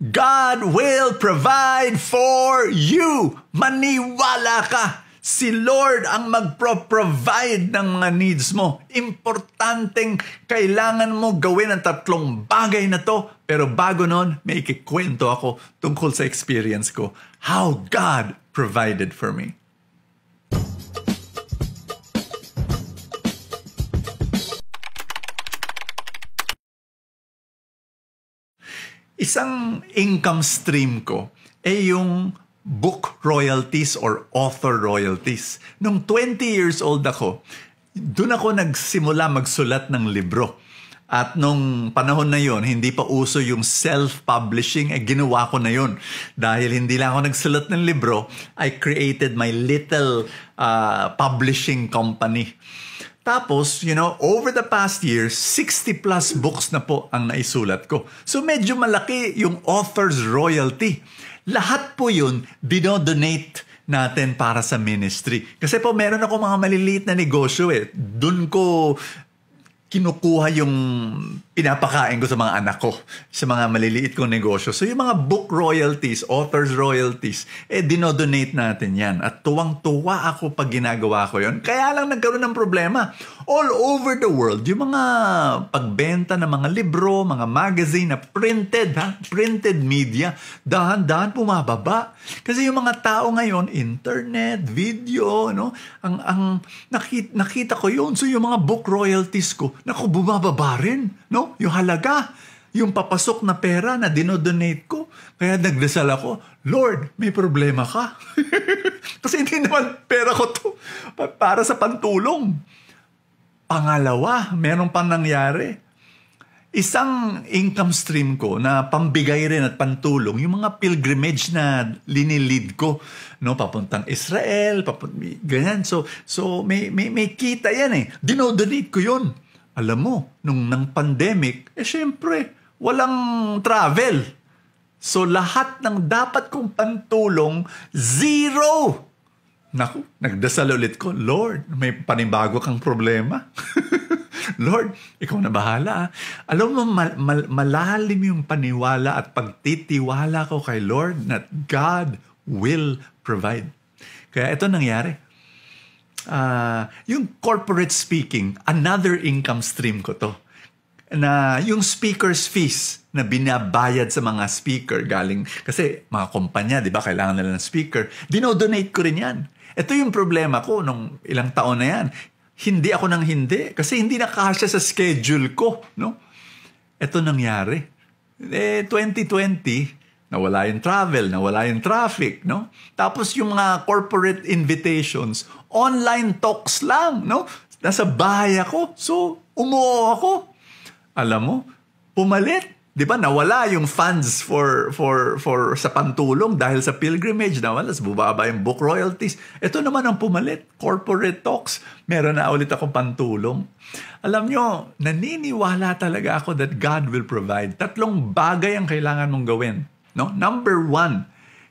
God will provide for you. Maniwala ka. Si Lord ang magpro-provide ng mga needs mo. Importanteng kailangan mo gawin ang tatlong bagay na to. Pero bago nun, may ikikwento ako tungkol sa experience ko. How God provided for me. Isang income stream ko ay yung book royalties or author royalties. Nung 20 years old ako, doon ako nagsimula magsulat ng libro. At nung panahon na yon, hindi pa uso yung self-publishing, ginawa ko na yon. Dahil hindi lang ako nagsulat ng libro, I created my little publishing company. Tapos, over the past years, 60 plus books na po ang naisulat ko. So medyo malaki yung author's royalty. Lahat po yun, dinodonate natin para sa ministry. Kasi po meron ako mga maliliit na negosyo Doon ko kinukuha yung pinapakain ko sa mga anak ko, sa mga maliliit kong negosyo. So yung mga book royalties, author's royalties, dinodonate natin yan. At tuwang-tuwa ako pag ginagawa ko yon. Kaya lang nagkaroon ng problema. All over the world, yung mga pagbenta ng mga libro, mga magazine na printed media, dahan-dahan pumababa. Kasi yung mga tao ngayon, internet, video, ang nakita ko yun. So yung mga book royalties ko, bumababa rin, yung halaga, yung papasok na pera na dinodonate ko. Kaya nagdasal ako, Lord, may problema ka. Kasi hindi naman pera ko to para sa pantulong. Pangalawa, meron pang nangyari. Isang income stream ko na pambigay rin at pantulong, yung mga pilgrimage na linilid ko, papuntang Israel, ganyan. So may kita yan Dinodonate ko yun. Alam mo, nung pandemic, syempre, walang travel. So lahat ng dapat kong pantulong, zero. Naku, nagdasal ulit ko, Lord, may panibago kang problema. Lord, ikaw na bahala. Alam mo, malalim yung paniwala at pagtitiwala ko kay Lord that God will provide. Kaya ito nangyari. Yung corporate speaking, another income stream ko to. Na yung speaker's fees na binabayad sa mga speaker galing, kasi mga kumpanya, di ba, kailangan nila ng speaker. Dinodonate ko rin yan. Ito yung problema ko nung ilang taon na yan. Hindi ako nang hindi. Kasi hindi nakasya sa schedule ko. Ito nangyari. 2020, nawala yung travel, nawala yung traffic. Tapos yung mga corporate invitations, online talks lang. Nasa bahay ako. So, umuo ako. Alam mo, pumalit. Di ba, nawala yung funds for sa pantulong dahil sa pilgrimage. Nawala, bubaba yung book royalties. Ito naman ang pumalit. Corporate talks. Meron na ulit akong pantulong. Alam nyo, naniniwala talaga ako that God will provide. 3 bagay ang kailangan mong gawin. Number 1,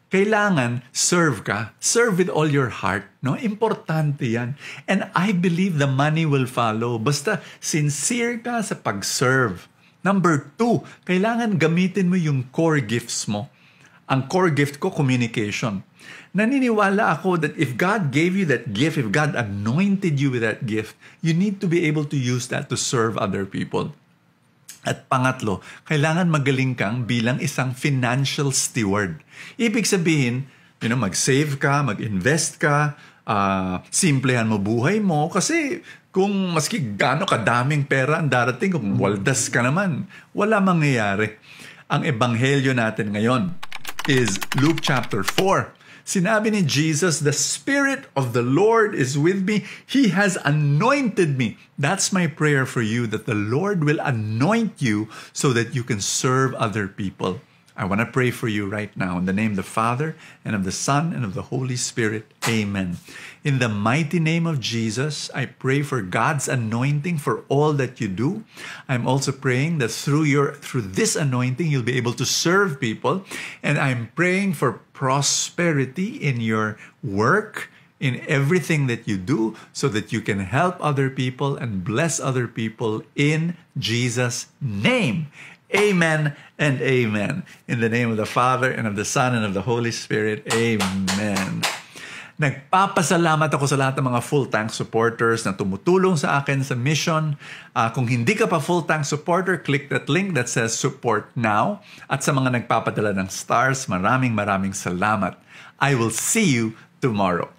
kailangan serve ka. Serve with all your heart. Importante yan. And I believe the money will follow. Basta sincere ka sa pag-serve. Number 2, kailangan gamitin mo yung core gifts mo. Ang core gift ko, communication. Naniniwala ako that if God gave you that gift, if God anointed you with that gift, you need to be able to use that to serve other people. At pangatlo, kailangan magaling kang bilang isang financial steward. Ibig sabihin, mag-save ka, mag-invest ka, simplehan mo buhay mo, kasi kung maski gaano kadaming pera ang darating, kung waldas ka naman, wala mangyayari. Ang ebanghelyo natin ngayon is Luke chapter 4. Sinabi ni Jesus, "The Spirit of the Lord is with me. He has anointed me." That's my prayer for you, that the Lord will anoint you so that you can serve other people. I want to pray for you right now in the name of the Father and of the Son and of the Holy Spirit. Amen. In the mighty name of Jesus, I pray for God's anointing for all that you do. I'm also praying that through this anointing, you'll be able to serve people. And I'm praying for prosperity in your work, in everything that you do, so that you can help other people and bless other people in Jesus' name. Amen and amen. In the name of the Father, and of the Son, and of the Holy Spirit. Amen. Nagpapasalamat ako sa lahat ng mga full-tank supporters na tumutulong sa akin sa mission. Kung hindi ka pa full-tank supporter, click that link that says support now. At sa mga nagpapadala ng stars, maraming salamat. I will see you tomorrow.